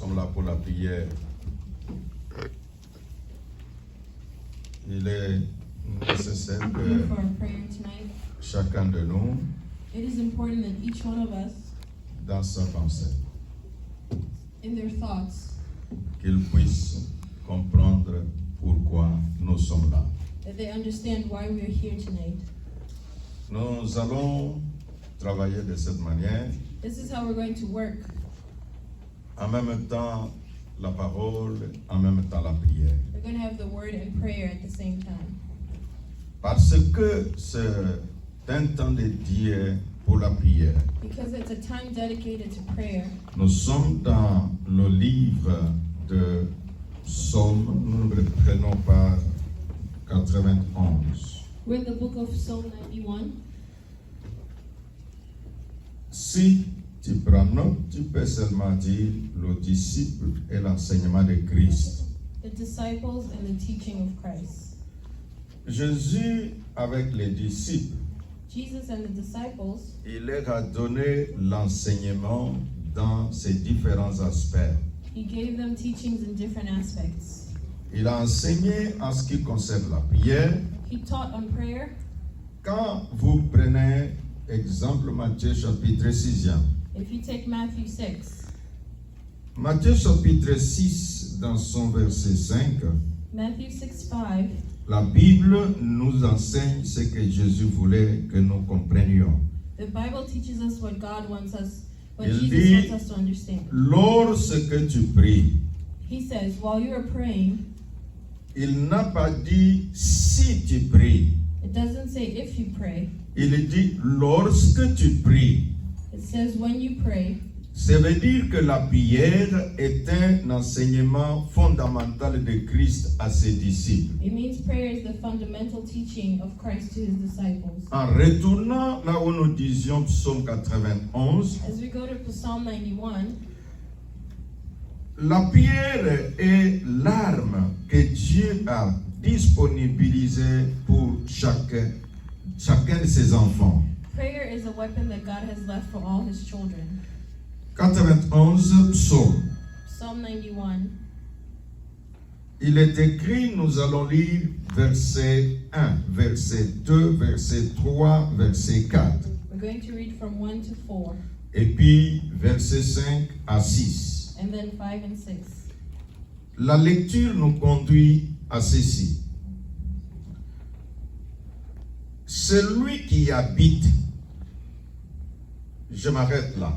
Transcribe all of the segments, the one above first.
sommes là pour la prière. Il est nécessaire Here que for our prayer tonight. chacun de nous, It is important that each one of us, dans sa pensée, in their thoughts, qu'il puisse comprendre pourquoi nous sommes là. that they understand why we are here tonight. Nous allons travailler de cette manière. This is how we're going to work. En même temps, la parole, en même temps, la prière. We're going to have the word and prayer at the same time. Parce que c'est un temps dédié pour la prière. Because it's a time dedicated to prayer. Nous sommes dans le livre de Psaume, nous ne prenons pas 91. We're in the book of Psalm 91. Si tu prends note, tu peux seulement dire le disciple et l'enseignement de Christ. The disciples and the teaching of Christ. Jésus, avec les disciples, Jesus and the disciples, il leur a donné l'enseignement dans ses différents aspects. he gave them teachings in different aspects. Il a enseigné en ce qui concerne la prière. He taught on prayer. Quand vous prenez exemple Matthieu chapitre 6, If you take Matthew 6, Matthieu chapitre 6, dans son verset 5, Matthew 6:5, la Bible nous enseigne ce que Jésus voulait que nous comprenions. the Bible teaches us what God wants us, what Il Jesus dit, wants us to understand. lorsque tu pries, He says, while you are praying, il n'a pas dit si tu pries. it doesn't say if you pray. Il dit lorsque tu pries. It says when you pray. Ça veut dire que la prière est un enseignement fondamental de Christ à ses disciples. It means prayer is the fundamental teaching of Christ to his disciples. En retournant là où nous disions Psaume 91, As we go to Psalm 91, la prière est l'arme que Dieu a disponibilisée pour chacun de ses enfants. prayer is a weapon that God has left for all his children. 91 Psaume. Psalm 91. Il est écrit, nous allons lire verset 1, verset 2, verset 3, verset 4. We're going to read from 1 to 4, Et puis verset 5 à 6. and then 5 and 6. La lecture nous conduit à ceci. Celui qui habite, je m'arrête là.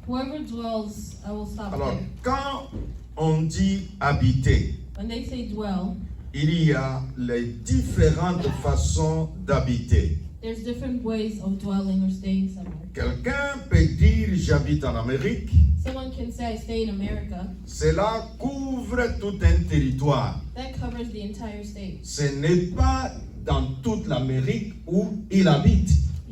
Whoever dwells, I will stop Alors, there. quand on dit habiter, When they say dwell, il y a les différentes façons d'habiter. there's different ways of dwelling or staying somewhere. Quelqu'un peut dire j'habite en Amérique. Someone can say, I stay in America. Cela couvre tout un territoire. That covers the entire state. Ce n'est pas dans toute l'Amérique où il habite.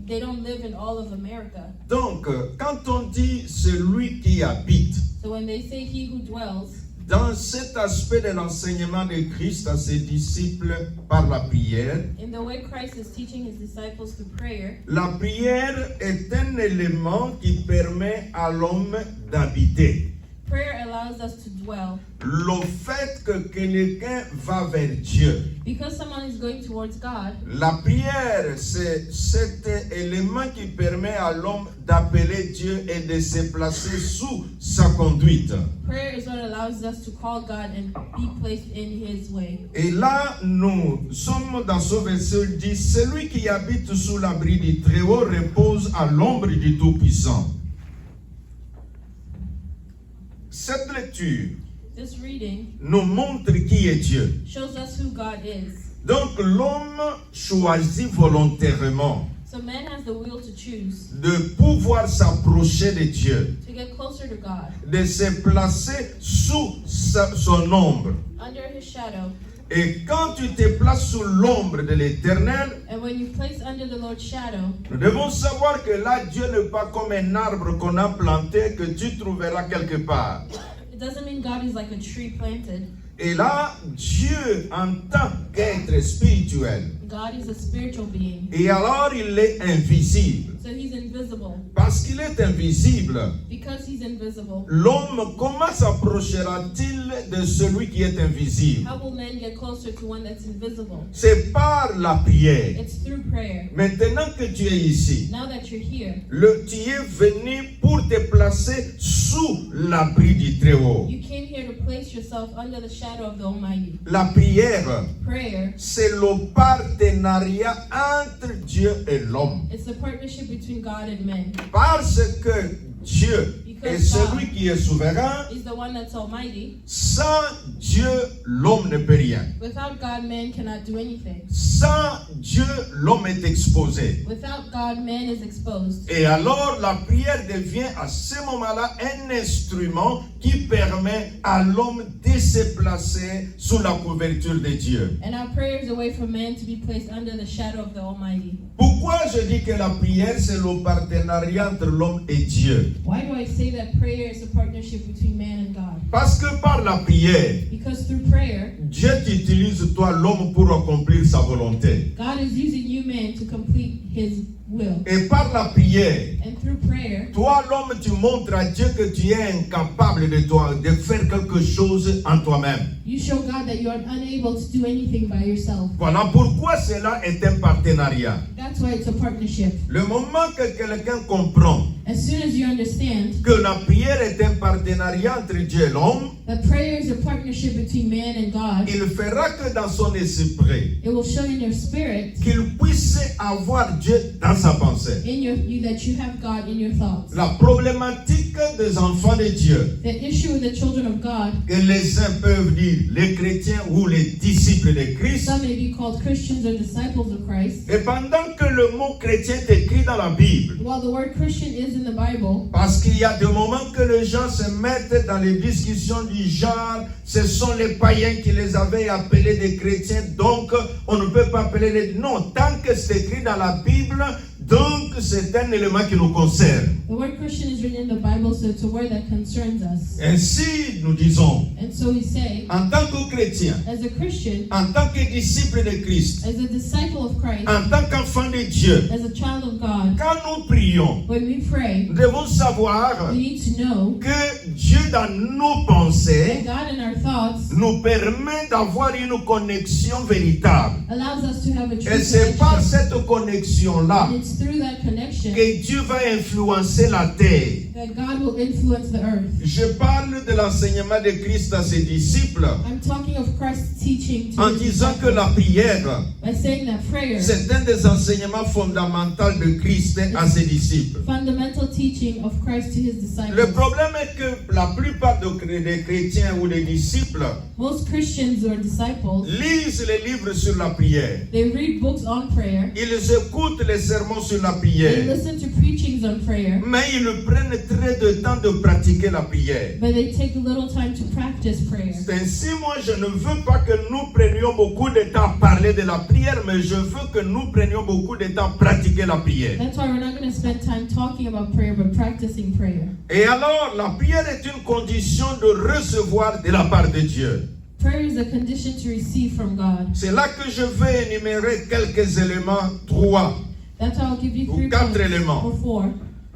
They don't live in all of America. Donc, quand on dit celui qui habite, So when they say he who dwells, dans cet aspect de l'enseignement de Christ à ses disciples par la prière, in the way Christ is teaching his disciples through prayer, la prière est un élément qui permet à l'homme d'habiter. prayer allows us to dwell. Le fait que quelqu'un va vers Dieu, Because someone is going towards God, la prière, c'est cet élément qui permet à l'homme d'appeler Dieu et de se placer sous sa conduite. prayer is what allows us to call God and be placed in his way. Et là, nous sommes dans ce verset où il dit, celui qui habite sous l'abri du Très-Haut repose à l'ombre du Tout-Puissant. Cette lecture This reading nous montre qui est Dieu. shows us who God is. Donc l'homme choisit volontairement So man has the will to choose de pouvoir s'approcher de Dieu, to get closer to God, de se placer sous son ombre. under his shadow. Et quand tu te places sous l'ombre de l'Éternel, And when you place under the Lord's shadow, nous devons savoir que là, Dieu n'est pas comme un arbre qu'on a planté que tu trouveras quelque part. it doesn't mean God is like a tree planted. Et là, Dieu, en tant qu'être spirituel, God is a spiritual being. Et alors il est invisible. So he's invisible. Parce qu'il est invisible, Because he's invisible, l'homme, comment s'approchera-t-il de celui qui est invisible? how will men get closer to one that's invisible? C'est par la prière. It's through prayer. Maintenant que tu es ici, Now that you're here, tu es venu pour te placer sous l'abri du Très-Haut. you came here to place yourself under the shadow of the Almighty. La prière, Prayer, c'est le partenariat entre Dieu et l'homme. it's the partnership between God and men. Parce que Dieu est celui qui est souverain, He's the one that's almighty. sans Dieu, l'homme ne peut rien. Without God, man cannot do anything. Sans Dieu, l'homme est exposé. Without God, man is exposed. Et alors, la prière devient à ce moment-là un instrument qui permet à l'homme de se placer sous la couverture de Dieu. And our prayer is a way for man to be placed under the shadow of the Almighty. Pourquoi je dis que la prière, c'est le partenariat entre l'homme et Dieu? Why do I say that prayer is a partnership between man and God? Parce que par la prière, Because through prayer, Dieu t'utilise, toi, l'homme, pour accomplir sa volonté. God is using you, man, to complete his will. Et par la prière, And through prayer, toi, l'homme, tu montres à Dieu que tu es incapable de faire quelque chose en toi-même. you show God that you are unable to do anything by yourself. Voilà pourquoi cela est un partenariat. That's why it's a partnership. Le moment que quelqu'un comprend As soon as you understand que la prière est un partenariat entre Dieu et l'homme, that prayer is a partnership between man and God, il fera que dans son esprit, it will show in your spirit, qu'il puisse avoir Dieu dans sa pensée. in you that you have God in your thoughts. La problématique des enfants de Dieu, The issue with the children of God, que les uns peuvent dire les chrétiens ou les disciples de Christ, some may be called Christians or disciples of Christ. et pendant que le mot chrétien est écrit dans la Bible, While the word Christian is in the Bible, parce qu'il y a des moments que les gens se mettent dans les discussions du genre, ce sont les païens qui les avaient appelés des chrétiens, donc on ne peut pas appeler les... Non, tant que c'est écrit dans la Bible, donc c'est un élément qui nous concerne. the word Christian is written in the Bible, so it's a word that concerns us. Ainsi, nous disons, And so we say, en tant que chrétien, as a Christian, en tant que disciple de Christ, as a disciple of Christ, en tant qu'enfant de Dieu, as a child of God, quand nous prions, when we pray, nous devons savoir we need to know que Dieu dans nos that pensées God in our thoughts nous permet d'avoir une connexion véritable. allows us to have a true Et c'est par connection. cette connexion-là And it's through that connection que Dieu va influencer la terre. that God will influence the earth. Je parle de l'enseignement de Christ à ses disciples I'm talking of Christ's teaching to en his disant que disciples la prière, by saying that prayer, c'est un des enseignements fondamentaux de Christ à ses disciples. fundamental teaching of Christ to his Le disciples. problème est que la plupart des chrétiens ou des disciples Most Christians or disciples, lisent les livres sur la prière. they read books on prayer, Ils écoutent les sermons sur la they prière. listen to preachings on prayer, Mais ils prennent très de temps de pratiquer la prière. but they take a little time to practice prayer. Ainsi, moi, je ne veux pas que nous prenions beaucoup de temps à parler de la prière, mais je veux que nous prenions beaucoup de temps à pratiquer la prière. That's why we're not going to spend time talking about prayer, but practicing prayer. Et alors, la prière est une condition de recevoir de la part de Dieu. Prayer is a condition to receive from God. C'est là que je vais énumérer quelques éléments, 3. That's why I'll give you Ou 3 quatre points éléments. or 4.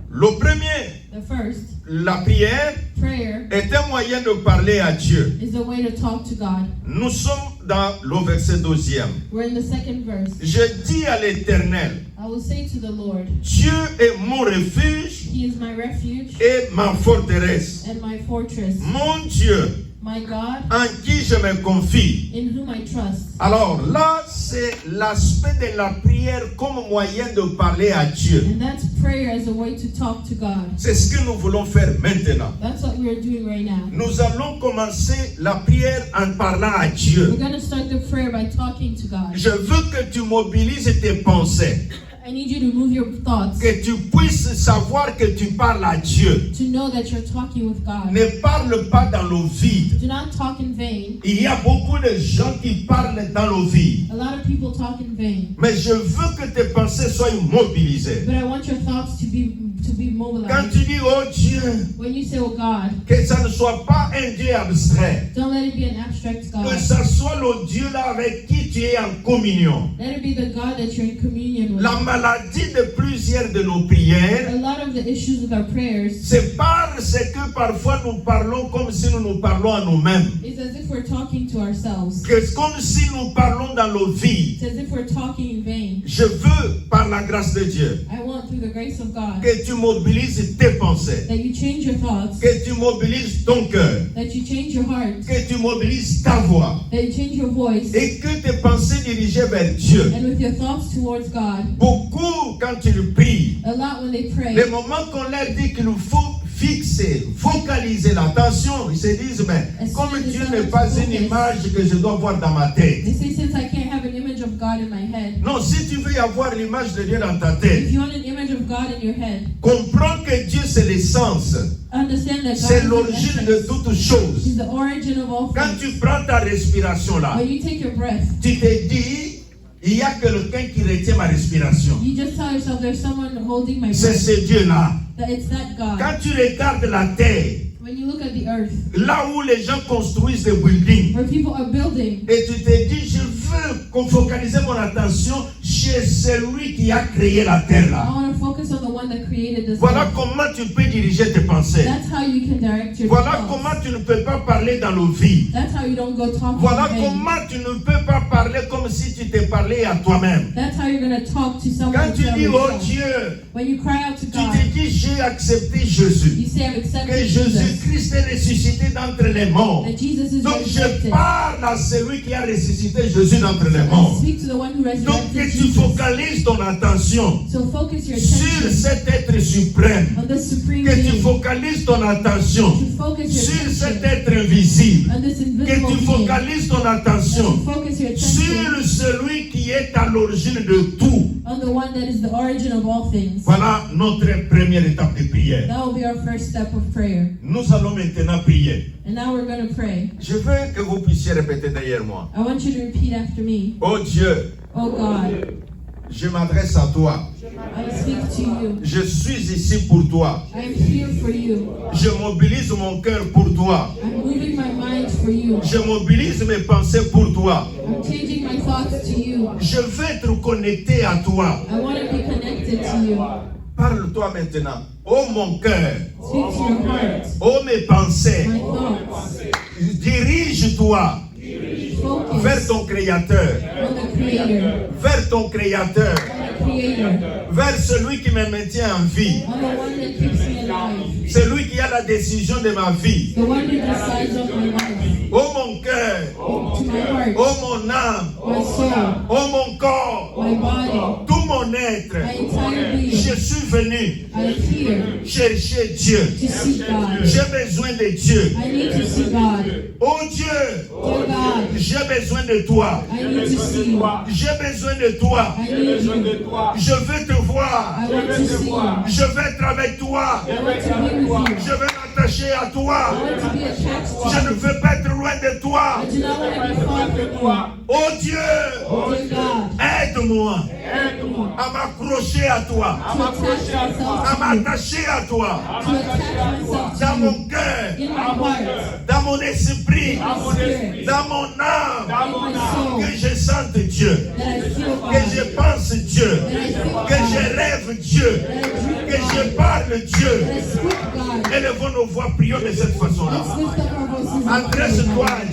Le premier, The first, la prière prayer est un moyen de parler à Dieu. is a way to talk to God. Nous sommes dans le verset 2e. We're in the second verse. Je dis à l'Éternel, I will say to the Lord, Dieu est mon refuge He is my refuge et ma forteresse. and my fortress, Mon Dieu, my God, en qui je me confie. in whom I trust. Alors là, c'est l'aspect de la prière comme moyen de parler à Dieu. And that's prayer as a way to talk to God. C'est ce que nous voulons faire maintenant. That's what we're doing right now. Nous allons commencer la prière en parlant à Dieu. We're going to start the prayer by talking to God. Je veux que tu mobilises tes pensées, I need you to move your thoughts que tu puisses savoir que tu parles à Dieu. to know that you're talking with God. Ne parle pas dans le vide. Do not talk in vain. Il y a beaucoup de gens qui parlent dans le vide. A lot of people talk in vain. Mais je veux que tes pensées soient mobilisées. But I want your thoughts to be to be Quand mobilized. tu dis, oh Dieu, When you say, oh God, que ça ne soit pas un Dieu abstrait, don't let it be an abstract God. que ça soit le Dieu là avec qui tu es en communion. Let it be the God that you're in communion with. La maladie de plusieurs de nos prières, A lot of the issues with our prayers c'est parce que parfois nous parlons comme si nous nous parlons à nous-mêmes. is as if we're talking to ourselves. C'est comme si nous parlons dans le vide. It's as if we're talking in vain. Je veux, par la grâce de Dieu, I want, through the grace of God, que tu mobilises tes pensées, that you change your thoughts, que tu mobilises ton cœur, that you change your heart, que tu mobilises ta voix that you change your voice, et que tes pensées dirigées vers Dieu. and with your thoughts towards God. Beaucoup, quand ils prient, A lot when they pray, le moment qu'on leur dit qu'il faut fixer, focaliser l'attention, ils se disent, mais comme Dieu n'est pas une image que je dois voir dans ma tête. they say, since I can't have an image of God in my head, Non, si tu veux avoir l'image de Dieu dans ta tête, if you want an image of God in your head, comprends que Dieu c'est l'essence, understand that c'est God is l'origine the de essence. toutes choses. He's the origin of all Quand things. tu prends ta respiration là, When you take your breath, tu te dis, il y a quelqu'un qui retient ma respiration. you just tell yourself there's someone holding my C'est breath. ce Dieu-là. That it's that God. Quand tu regardes la terre, When you look at the earth, là où les gens construisent des buildings, where people are building, et tu te dis, je veux focaliser mon attention chez celui qui a créé la terre I là. want to focus on the one that created this Voilà earth. comment tu peux diriger tes pensées. That's how you can direct your Voilà thoughts. comment tu ne peux pas parler dans le vide. That's how you don't go talking Voilà in vain. comment tu ne peux pas parler comme si tu te parlais à toi-même. That's how you're going to talk to someone. Quand tu tell dis, oh yourself. Dieu, When you cry out to tu God, te dis, j'ai accepté Jésus. you say, I've Que accepted Jesus. Jésus-Christ est ressuscité d'entre les morts. That Jesus is Donc je resurrected. parle à celui qui a ressuscité Jésus d'entre les I morts. speak to the one who Donc que resurrected tu Jesus. focalises ton attention So focus your sur attention cet être suprême. on the supreme Que tu being. focalises ton attention To focus your sur cet attention être invisible. on this Que invisible tu being. focalises ton To attention focus your attention sur celui qui est à l'origine de tout. on the one that is the origin of all things. Voilà notre première étape de prière. That will be our first step of prayer. Nous allons maintenant prier. And now we're going to pray. Je veux que vous puissiez répéter derrière moi. I want you to repeat after me. Oh Dieu, Oh God, je m'adresse à toi. I speak to you. Je suis ici pour toi. I am here for you. Je mobilise mon cœur pour toi. I'm moving my mind for you. Je mobilise mes pensées pour toi. I'm changing my thoughts to you. Je veux être connecté à toi. I want to be connected to you. Parle-toi maintenant. Oh mon cœur. Speak to your heart, Oh mes pensées. my thoughts. Dirige-toi vers Focus ton Créateur. on the Creator, Vers ton Créateur. on the Creator, Vers celui qui me maintient en vie. on the one that keeps me alive, Celui qui a la décision de ma vie. the one who decides of my life. Oh mon cœur. To my heart, Oh mon âme. my soul, Oh mon corps. my body, Tout mon être. my entire being. Je suis venu I am here chercher Dieu. to seek God. J'ai besoin de Dieu. I need to see God. Oh Dieu, Dear God, j'ai besoin de toi. I need to see you. J'ai besoin de toi. I need you. Je veux te voir. I want to see you. Je veux être avec toi. I want to be with you. Je veux m'attacher à I toi. want to be attached Je to ne you. veux pas être loin de toi. I do not want to be far from Oh Dieu, you. Dear God, aide-moi à m'accrocher à toi, to attach myself à to you. m'attacher à toi, To attach myself dans to you. mon cœur, In my heart, dans mon esprit, in my spirit, dans mon âme, in my soul, que je sente Dieu, that I feel que God, je pense Dieu, that I feel que je God, rêve Dieu, that I dream que je God, parle Dieu. that I speak God. Élevons nos voix, prions de cette façon-là. Let's lift up our voices and pray Adresse-toi right à now.